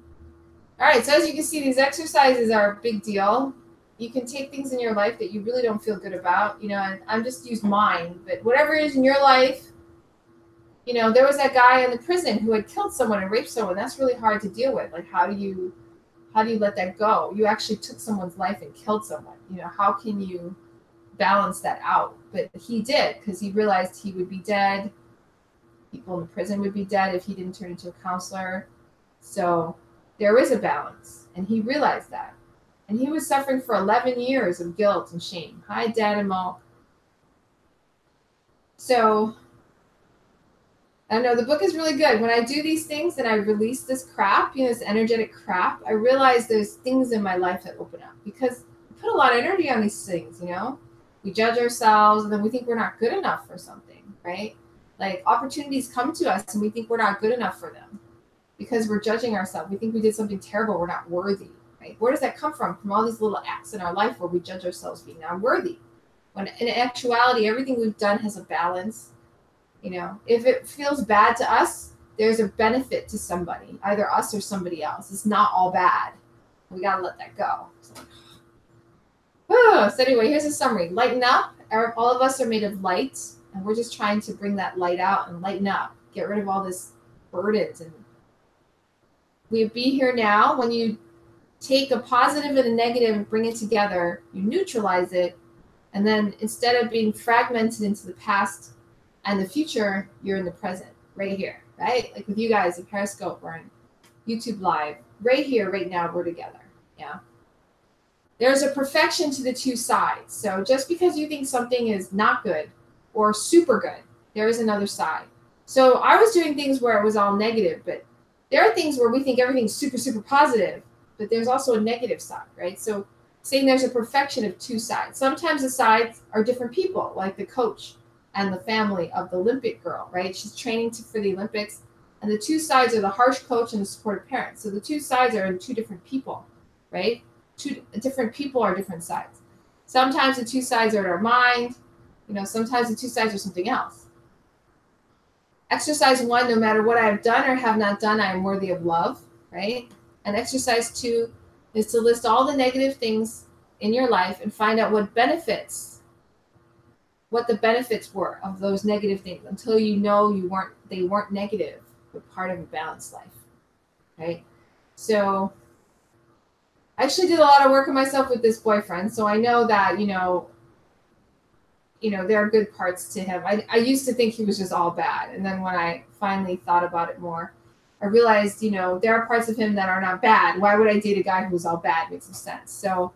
All right. So as you can see, these exercises are a big deal. You can take things in your life that you really don't feel good about, you know, and I'm just used mine, but whatever it is in your life, you know, there was that guy in the prison who had killed someone and raped someone. That's really hard to deal with. Like, how do you let that go? You actually took someone's life and killed someone. You know, how can you balance that out? But he did, because he realized he would be dead. People in the prison would be dead if he didn't turn into a counselor. So there is a balance, and he realized that. And he was suffering for 11 years of guilt and shame. Hi, Dan and Mo. So I know the book is really good. When I do these things and I release this crap, you know, this energetic crap, I realize there's things in my life that open up, because we put a lot of energy on these things, you know. We judge ourselves, and then we think we're not good enough for something, right? Like, opportunities come to us and we think we're not good enough for them because we're judging ourselves. We think we did something terrible. We're not worthy, right? Where does that come from? From all these little acts in our life where we judge ourselves being not worthy. When in actuality, everything we've done has a balance. You know, if it feels bad to us, there's a benefit to somebody, either us or somebody else. It's not all bad. We got to let that go. So anyway, here's a summary. Lighten up. All of us are made of light, and we're just trying to bring that light out and lighten up. Get rid of all this burdens. And we be here now. When you take a positive and a negative and bring it together, you neutralize it. And then instead of being fragmented into the past and the future, you're in the present, right here, right? Like with you guys at Periscope or on YouTube Live, right here, right now, we're together, yeah? There's a perfection to the two sides. So just because you think something is not good or super good, there is another side. So I was doing things where it was all negative, but there are things where we think everything's super, super positive, but there's also a negative side, right? So saying there's a perfection of two sides. Sometimes the sides are different people, like the coach and the family of the Olympic girl, right? She's training for the Olympics. And the two sides are the harsh coach and the supportive parent. So the two sides are in two different people, right? Two different people are different sides. Sometimes the two sides are in our mind. You know, sometimes the two sides are something else. Exercise 1, no matter what I have done or have not done, I am worthy of love, right? And exercise 2 is to list all the negative things in your life and find out what the benefits were of those negative things until you know they weren't negative, but part of a balanced life, right? So I actually did a lot of work on myself with this boyfriend, so I know that, you know, there are good parts to him. I used to think he was just all bad, and then when I finally thought about it more, I realized, you know, there are parts of him that are not bad. Why would I date a guy who's all bad? Makes no sense. So,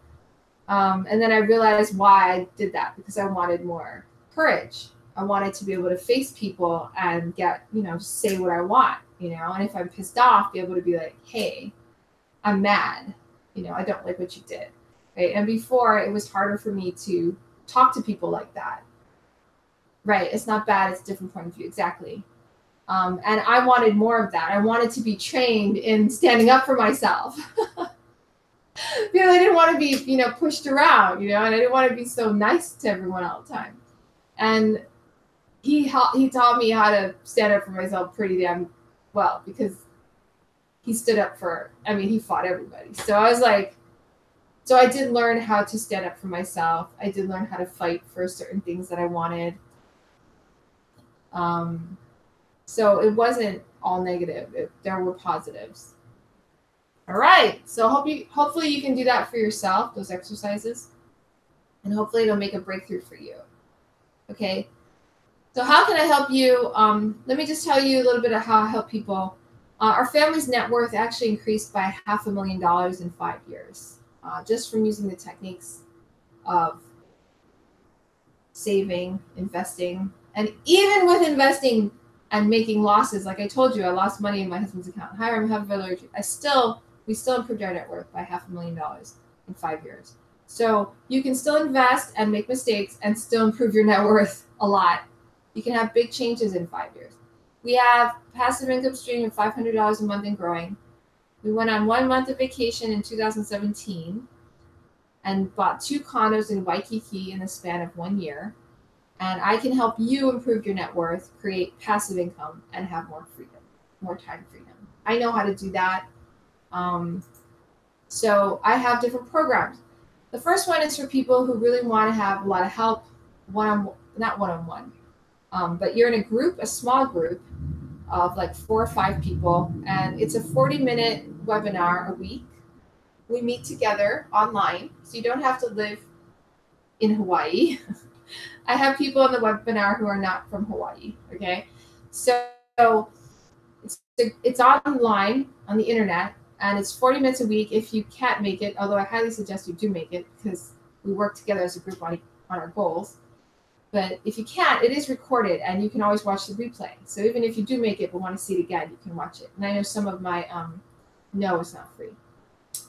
and then I realized why I did that, because I wanted more courage. I wanted to be able to face people and get, you know, say what I want, you know, and if I'm pissed off, be able to be like, hey, I'm mad, you know, I don't like what you did, right? And before, it was harder for me to talk to people like that, right? It's not bad, it's a different point of view, exactly. And I wanted more of that. I wanted to be trained in standing up for myself. Because I didn't want to be, you know, pushed around, you know, and I didn't want to be so nice to everyone all the time. And he taught me how to stand up for myself pretty damn well, because he stood up for, I mean, he fought everybody. So I was like, so I did learn how to stand up for myself. I did learn how to fight for certain things that I wanted. So it wasn't all negative. There were positives. All right. So hopefully you can do that for yourself, those exercises, and hopefully it'll make a breakthrough for you. Okay. So how can I help you? Let me just tell you a little bit of how I help people. Our family's net worth actually increased by $500,000 in 5 years, just from using the techniques of saving, investing, and even with investing and making losses. Like I told you, I lost money in my husband's account. We still improved our net worth by $500,000 in 5 years. So you can still invest and make mistakes and still improve your net worth a lot. You can have big changes in 5 years. We have passive income stream of $500 a month and growing. We went on 1 month of vacation in 2017 and bought 2 condos in Waikiki in the span of 1 year. And I can help you improve your net worth, create passive income, and have more freedom, more time freedom. I know how to do that. So I have different programs. The first one is for people who really want to have a lot of help, not one-on-one, but you're in a group, a small group of like 4 or 5 people, and it's a 40-minute webinar a week. We meet together online, so you don't have to live in Hawaii. I have people in the webinar who are not from Hawaii, okay? So it's online on the internet, and it's 40 minutes a week. If you can't make it, although I highly suggest you do make it because we work together as a group on our goals. But if you can't, it is recorded, and you can always watch the replay. So even if you do make it but want to see it again, you can watch it. And I know some of my no, it's not free.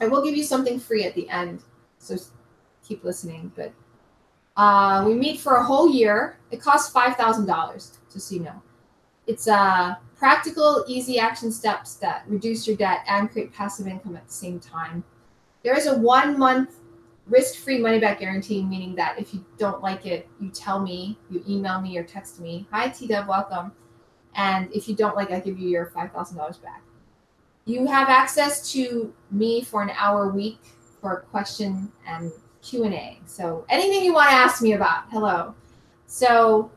I will give you something free at the end, so keep listening. But we meet for a whole year. It costs $5,000, just so you know. It's practical, easy action steps that reduce your debt and create passive income at the same time. There is a 1-month risk-free money-back guarantee, meaning that if you don't like it, you tell me, you email me or text me. Hi, T-Dub, welcome. And if you don't like it, I give you your $5,000 back. You have access to me for an hour a week for a question and Q&A. So anything you want to ask me about, hello. So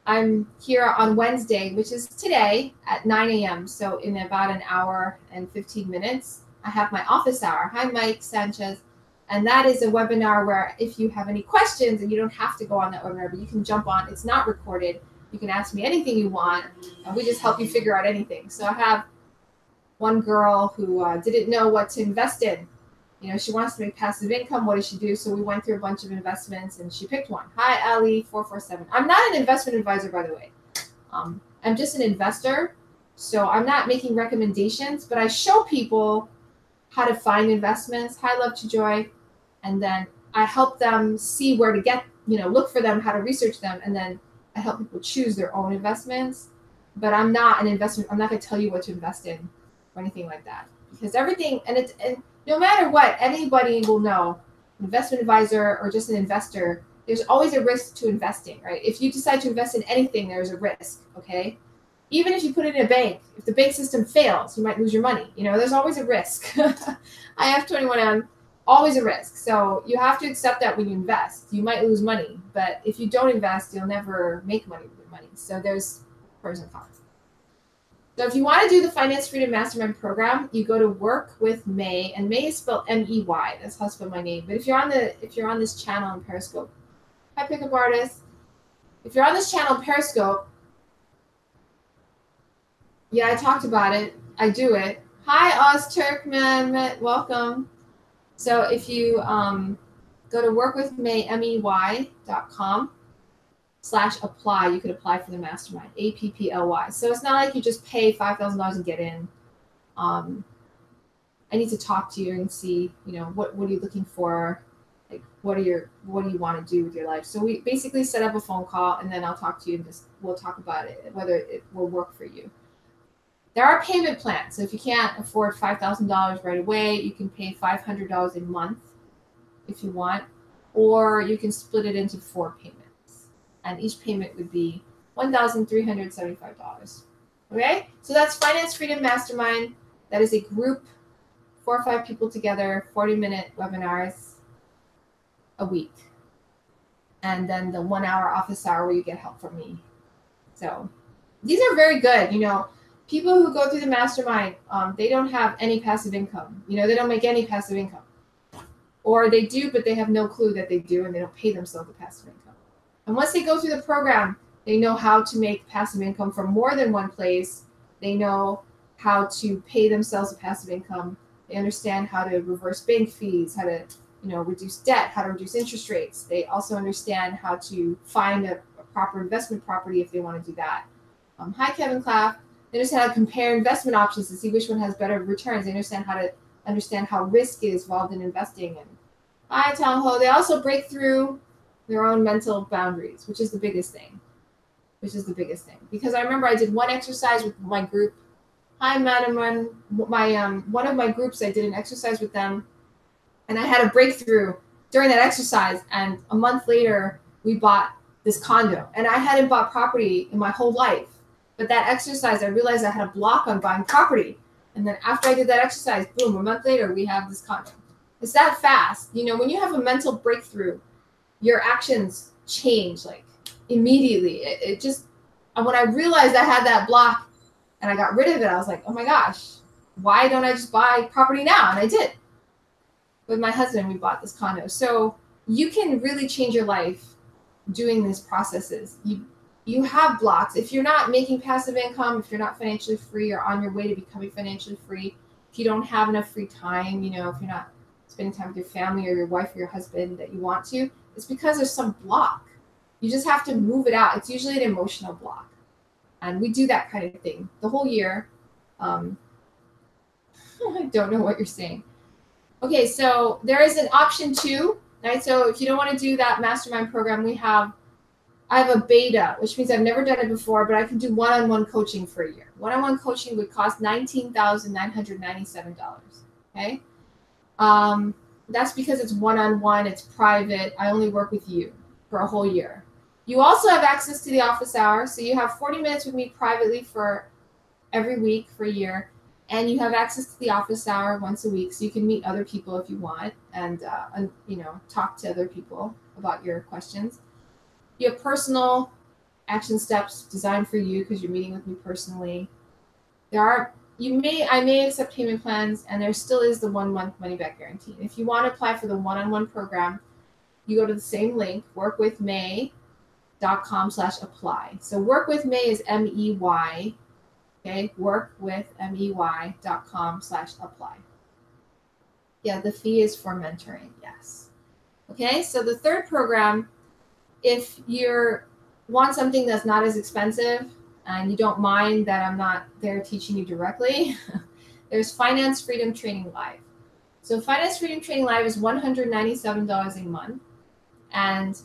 I'm here on Wednesday, which is today at 9 a.m. So in about an hour and 15 minutes, I have my office hour. Hi, Mike Sanchez. And that is a webinar where if you have any questions, and you don't have to go on that webinar, but you can jump on. It's not recorded. You can ask me anything you want. And we just help you figure out anything. So I have one girl who didn't know what to invest in. You know, she wants to make passive income. What does she do? So we went through a bunch of investments, and she picked one. Hi, Ali447. I'm not an investment advisor, by the way. I'm just an investor. So I'm not making recommendations, but I show people how to find investments. Hi, Love to Joy. And then I help them see where to get, look for them, how to research them. And then I help people choose their own investments. But I'm not an investment. I'm not going to tell you what to invest in or anything like that. Because everything, and no matter what, anybody will know, investment advisor or just an investor, there's always a risk to investing, right? If you decide to invest in anything, there's a risk, okay? Even if you put it in a bank, if the bank system fails, you might lose your money. There's always a risk. I have 21M, always a risk. So you have to accept that when you invest. You might lose money, but if you don't invest, you'll never make money with your money. So there's pros and cons. So if you want to do the Finance Freedom Mastermind program, you go to Work with Mey, and Mey is spelled M-E-Y. That's how I spell my name. But if you're on this channel on Periscope, hi Pickup Artist. If you're on this channel on Periscope, yeah, I talked about it. I do it. Hi, Oz Turkman, welcome. So if you go to workwithmey.com/apply, you could apply for the mastermind, APPLY. So it's not like you just pay $5,000 and get in. I need to talk to you and see, what are you looking for? Like, what do you want to do with your life? So we basically set up a phone call, and then I'll talk to you and we'll talk about it, whether it will work for you. There are payment plans. So if you can't afford $5,000 right away, you can pay $500 a month if you want, or you can split it into 4 payments. And each payment would be $1,375. Okay? So that's Finance Freedom Mastermind. That is a group, 4 or 5 people together, 40-minute webinars a week. And then the 1-hour office hour where you get help from me. So these are very good. You know, people who go through the mastermind, they don't have any passive income. You know, they don't make any passive income. Or they do, but they have no clue that they do, and they don't pay themselves the passive income. And once they go through the program, they know how to make passive income from more than one place. They know how to pay themselves a passive income. They understand how to reverse bank fees, how to, you know, reduce debt, how to reduce interest rates. They also understand how to find a proper investment property if they want to do that. Hi, Kevin Claff. They understand how to compare investment options to see which one has better returns. They understand how risk is involved in investing. And hi, Town Ho. They also break through their own mental boundaries, which is the biggest thing. Because I remember I did one exercise with my group. Hi, Madam Run. One of my groups, I did an exercise with them, and I had a breakthrough during that exercise. And a month later, we bought this condo, and I hadn't bought property in my whole life. But that exercise, I realized I had a block on buying property. And then after I did that exercise, boom, a month later, we have this condo. It's that fast. You know, when you have a mental breakthrough, your actions change like immediately. It just, and when I realized I had that block and I got rid of it, I was like, oh my gosh, why don't I just buy property now? And I did. With my husband, we bought this condo. So you can really change your life doing these processes. You have blocks. If you're not making passive income, if you're not financially free or on your way to becoming financially free, if you don't have enough free time, you know, if you're not spending time with your family or your wife or your husband that you want to, it's because there's some block. You just have to move it out. It's usually an emotional block. And we do that kind of thing the whole year. I don't know what you're saying. Okay, so there is an option 2, right? So if you don't want to do that mastermind program, I have a beta, which means I've never done it before, but I can do one-on-one coaching for a year. One-on-one coaching would cost $19,997. Okay, that's because it's one-on-one, it's private. I only work with you for a whole year. You also have access to the office hour, so you have 40 minutes with me privately for every week for a year, and you have access to the office hour once a week, so you can meet other people if you want, and you know, talk to other people about your questions. You have personal action steps designed for you because you're meeting with me personally. I may accept payment plans, and there still is the 1-month money back guarantee. If you want to apply for the one-on-one program, you go to the same link, workwithmey.com/apply. So work with Mey is MEY. Okay, workwithmey.com/apply. Yeah, the fee is for mentoring. Yes. Okay, so the third program, if you want something that's not as expensive and you don't mind that I'm not there teaching you directly, there's Finance Freedom Training Live. So Finance Freedom Training Live is $197 a month. And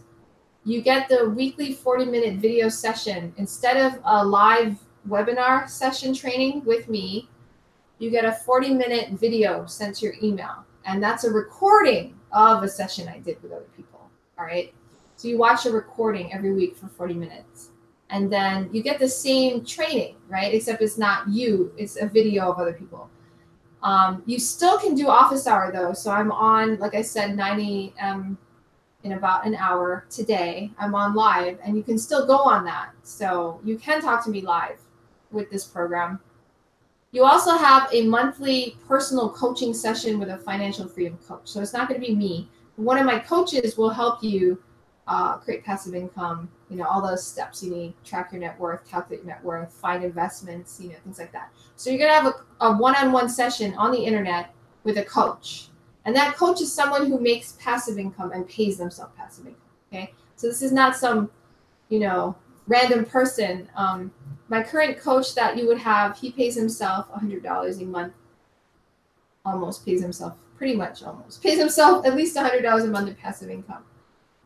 you get the weekly 40-minute video session. Instead of a live webinar session training with me, you get a 40-minute video sent to your email. And that's a recording of a session I did with other people. All right. So you watch a recording every week for 40 minutes. And then you get the same training, right? Except it's not you. It's a video of other people. You still can do office hour, though. So I'm on, like I said, 9 a.m. in about an hour today. I'm on live, and you can still go on that. So you can talk to me live with this program. You also have a monthly personal coaching session with a financial freedom coach. So it's not going to be me. One of my coaches will help you create passive income, you know, all those steps you need, track your net worth, calculate your net worth, find investments, you know, things like that. So you're going to have a one-on-one session on the internet with a coach. And that coach is someone who makes passive income and pays themselves passive income, okay? So this is not some, you know, random person. My current coach that you would have, he pays himself $100 a month, pays himself at least $100 a month in passive income.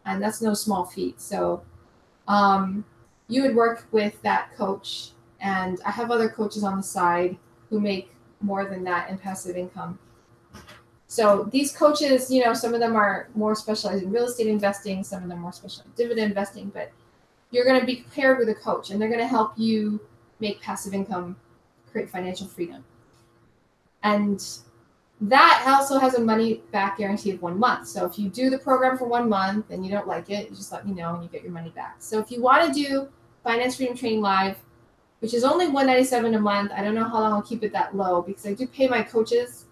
And that's no small feat. So you would work with that coach. And I have other coaches on the side who make more than that in passive income. So these coaches, you know, some of them are more specialized in real estate investing, some of them more specialized in dividend investing, but you're going to be paired with a coach, and they're going to help you make passive income, create financial freedom. And that also has a money back guarantee of 1 month. So if you do the program for 1 month and you don't like it, you just let me know and you get your money back. So if you want to do Finance Freedom Training Live, which is only $197 a month, I don't know how long I'll keep it that low because I do pay my coaches.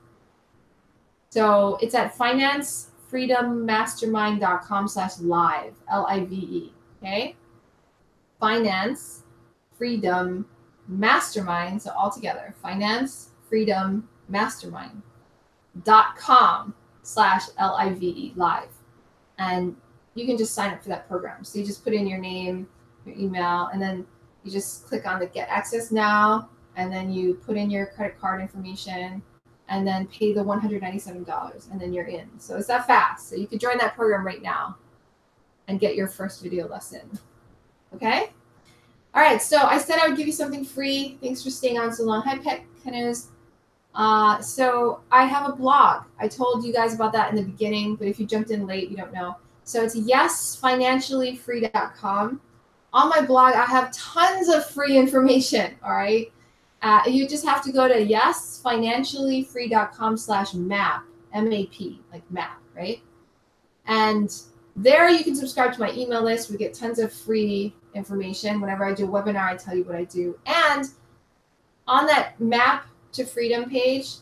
So it's at financefreedommastermind.com/live, LIVE, okay? Finance Freedom Mastermind, so all together, financefreedommastermind.com/LIVE, live. And you can just sign up for that program. So you just put in your name, your email, and then you just click on the Get Access Now, and then you put in your credit card information, and then pay the $197, and then you're in. So it's that fast. So you can join that program right now and get your first video lesson. Okay? All right, so I said I would give you something free. Thanks for staying on so long. Hi, Pet Canoes. So I have a blog. I told you guys about that in the beginning, but if you jumped in late, you don't know. So it's yesfinanciallyfree.com. On my blog, I have tons of free information, all right? You just have to go to yesfinanciallyfree.com/map, M-A-P, like map, right? And there you can subscribe to my email list. We get tons of free information. Whenever I do a webinar, I tell you what I do. And on that map to freedom page,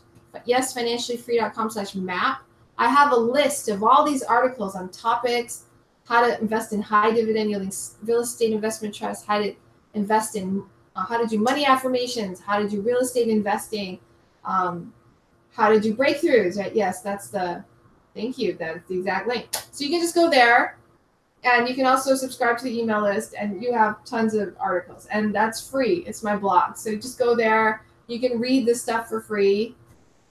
yesfinanciallyfree.com/map, I have a list of all these articles on topics, how to invest in high dividend yielding real estate investment trusts, how to invest in, how to do money affirmations, how to do real estate investing, how to do breakthroughs, right? Yes, that's the, thank you, that's the exact link. So you can just go there, and you can also subscribe to the email list, and you have tons of articles, and that's free. It's my blog. So just go there. You can read this stuff for free.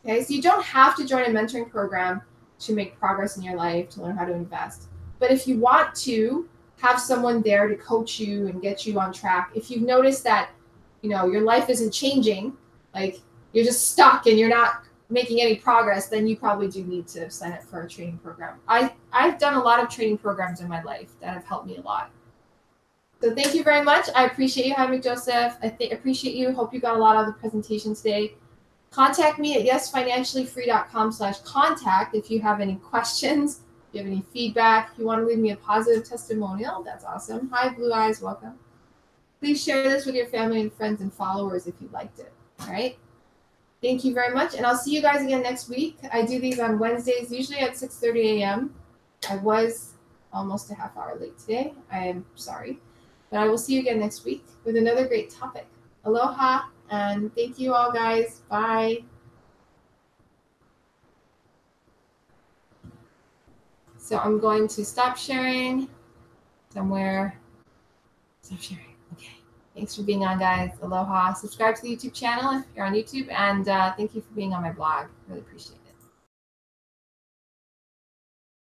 Okay, so you don't have to join a mentoring program to make progress in your life, to learn how to invest. But if you want to have someone there to coach you and get you on track, if you've noticed that, you know, your life isn't changing, like you're just stuck and you're not making any progress, then you probably do need to sign up for a training program. I've done a lot of training programs in my life that have helped me a lot. So thank you very much. I appreciate you having me, Joseph. I appreciate you. Hope you got a lot out of the presentation today. Contact me at yesfinanciallyfree.com/contact if you have any questions, if you have any feedback, if you want to leave me a positive testimonial, that's awesome. Hi, Blue Eyes, welcome. Please share this with your family and friends and followers if you liked it. All right. Thank you very much, and I'll see you guys again next week. I do these on Wednesdays, usually at 6:30 a.m. I was almost a half hour late today. I am sorry. But I will see you again next week with another great topic. Aloha, and thank you all, guys. Bye. So I'm going to stop sharing somewhere. Stop sharing. Okay. Thanks for being on, guys. Aloha. Subscribe to the YouTube channel if you're on YouTube. And thank you for being on my blog. Really appreciate it.